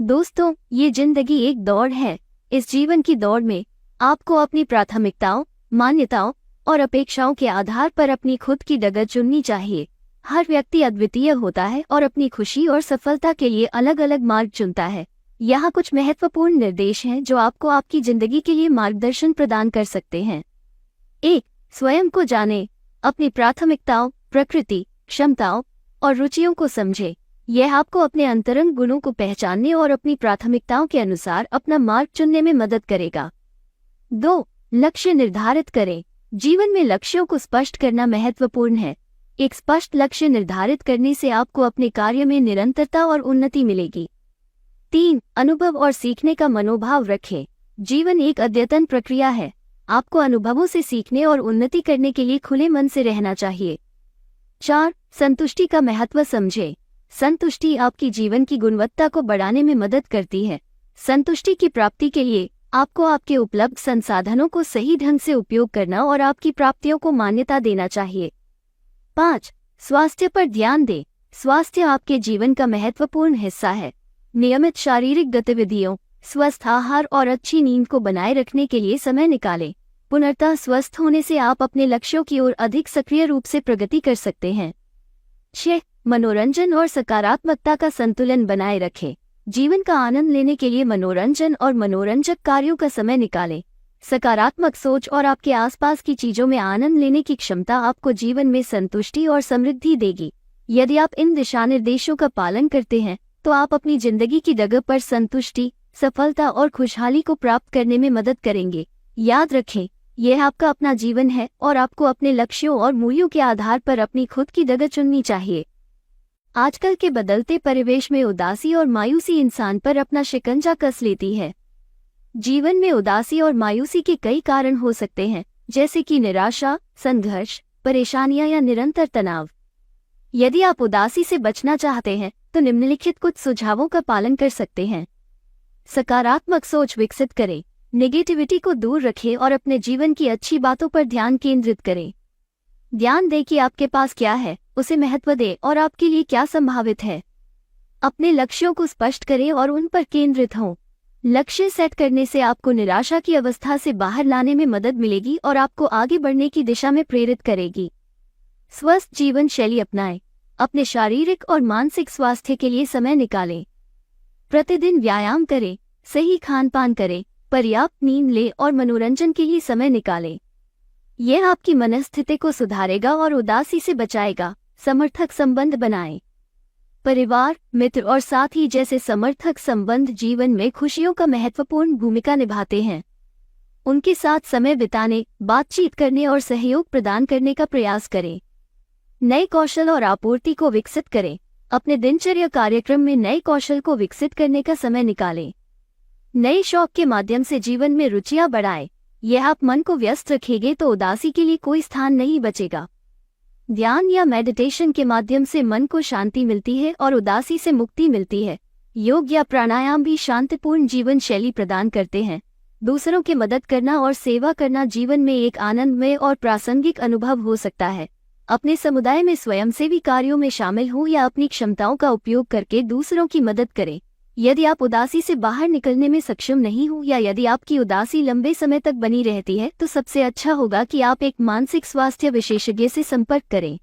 दोस्तों, ये जिंदगी एक दौड़ है। इस जीवन की दौड़ में आपको अपनी प्राथमिकताओं, मान्यताओं और अपेक्षाओं के आधार पर अपनी खुद की डगर चुननी चाहिए। हर व्यक्ति अद्वितीय होता है और अपनी खुशी और सफलता के लिए अलग अलग मार्ग चुनता है। यहाँ कुछ महत्वपूर्ण निर्देश हैं जो आपको आपकी जिंदगी के लिए मार्गदर्शन प्रदान कर सकते हैं। 1. स्वयं को जानें। अपनी प्राथमिकताओं, प्रकृति, क्षमताओं और रुचियों को समझें। यह आपको अपने अंतरंग गुणों को पहचानने और अपनी प्राथमिकताओं के अनुसार अपना मार्ग चुनने में मदद करेगा। 2. लक्ष्य निर्धारित करें। जीवन में लक्ष्यों को स्पष्ट करना महत्वपूर्ण है। एक स्पष्ट लक्ष्य निर्धारित करने से आपको अपने कार्य में निरंतरता और उन्नति मिलेगी। 3. अनुभव और सीखने का मनोभाव रखें। जीवन एक अद्यतन प्रक्रिया है। आपको अनुभवों से सीखने और उन्नति करने के लिए खुले मन से रहना चाहिए। 4. संतुष्टि का महत्व समझें। संतुष्टि आपकी जीवन की गुणवत्ता को बढ़ाने में मदद करती है। संतुष्टि की प्राप्ति के लिए आपको आपके उपलब्ध संसाधनों को सही ढंग से उपयोग करना और आपकी प्राप्तियों को मान्यता देना चाहिए। 5. स्वास्थ्य पर ध्यान दें। स्वास्थ्य आपके जीवन का महत्वपूर्ण हिस्सा है। नियमित शारीरिक गतिविधियों, स्वस्थ आहार और अच्छी नींद को बनाए रखने के लिए समय निकालें। पूर्णतः स्वस्थ होने से आप अपने लक्ष्यों की ओर अधिक सक्रिय रूप से प्रगति कर सकते हैं। 6. मनोरंजन और सकारात्मकता का संतुलन बनाए रखें। जीवन का आनंद लेने के लिए मनोरंजन और मनोरंजक कार्यों का समय निकालें। सकारात्मक सोच और आपके आसपास की चीजों में आनंद लेने की क्षमता आपको जीवन में संतुष्टि और समृद्धि देगी। यदि आप इन दिशानिर्देशों का पालन करते हैं तो आप अपनी जिंदगी की डगर पर संतुष्टि, सफलता और खुशहाली को प्राप्त करने में मदद करेंगे। याद रखें, यह आपका अपना जीवन है और आपको अपने लक्ष्यों और मूल्यों के आधार पर अपनी खुद की डगर चुननी चाहिए। आजकल के बदलते परिवेश में उदासी और मायूसी इंसान पर अपना शिकंजा कस लेती है। जीवन में उदासी और मायूसी के कई कारण हो सकते हैं, जैसे कि निराशा, संघर्ष, परेशानियां या निरंतर तनाव। यदि आप उदासी से बचना चाहते हैं तो निम्नलिखित कुछ सुझावों का पालन कर सकते हैं। सकारात्मक सोच विकसित करें। नेगेटिविटी को दूर रखें और अपने जीवन की अच्छी बातों पर ध्यान केंद्रित करें। ध्यान दें कि आपके पास क्या है, उसे महत्व दें और आपके लिए क्या संभावित है। अपने लक्ष्यों को स्पष्ट करें और उन पर केंद्रित हों। लक्ष्य सेट करने से आपको निराशा की अवस्था से बाहर लाने में मदद मिलेगी और आपको आगे बढ़ने की दिशा में प्रेरित करेगी। स्वस्थ जीवन शैली अपनाएं। अपने शारीरिक और मानसिक स्वास्थ्य के लिए समय निकालें। प्रतिदिन व्यायाम करें, सही खान पान करें, पर्याप्त नींद लें और मनोरंजन के लिए समय निकालें। यह आपकी मनस्थिति को सुधारेगा और उदासी से बचाएगा। समर्थक संबंध बनाएं। परिवार, मित्र और साथी जैसे समर्थक संबंध जीवन में खुशियों का महत्वपूर्ण भूमिका निभाते हैं। उनके साथ समय बिताने, बातचीत करने और सहयोग प्रदान करने का प्रयास करें। नए कौशल और आपूर्ति को विकसित करें। अपने दिनचर्या कार्यक्रम में नए कौशल को विकसित करने का समय निकालें। नए शौक के माध्यम से जीवन में रुचियां बढ़ाएं। यह आप मन को व्यस्त रखेंगे तो उदासी के लिए कोई स्थान नहीं बचेगा। ध्यान या मेडिटेशन के माध्यम से मन को शांति मिलती है और उदासी से मुक्ति मिलती है। योग या प्राणायाम भी शांतिपूर्ण जीवन शैली प्रदान करते हैं। दूसरों की मदद करना और सेवा करना जीवन में एक आनंदमय और प्रासंगिक अनुभव हो सकता है। अपने समुदाय में स्वयंसेवी कार्यों में शामिल हों या अपनी क्षमताओं का उपयोग करके दूसरों की मदद करें। यदि आप उदासी से बाहर निकलने में सक्षम नहीं हो या यदि आपकी उदासी लंबे समय तक बनी रहती है तो सबसे अच्छा होगा कि आप एक मानसिक स्वास्थ्य विशेषज्ञ से संपर्क करें।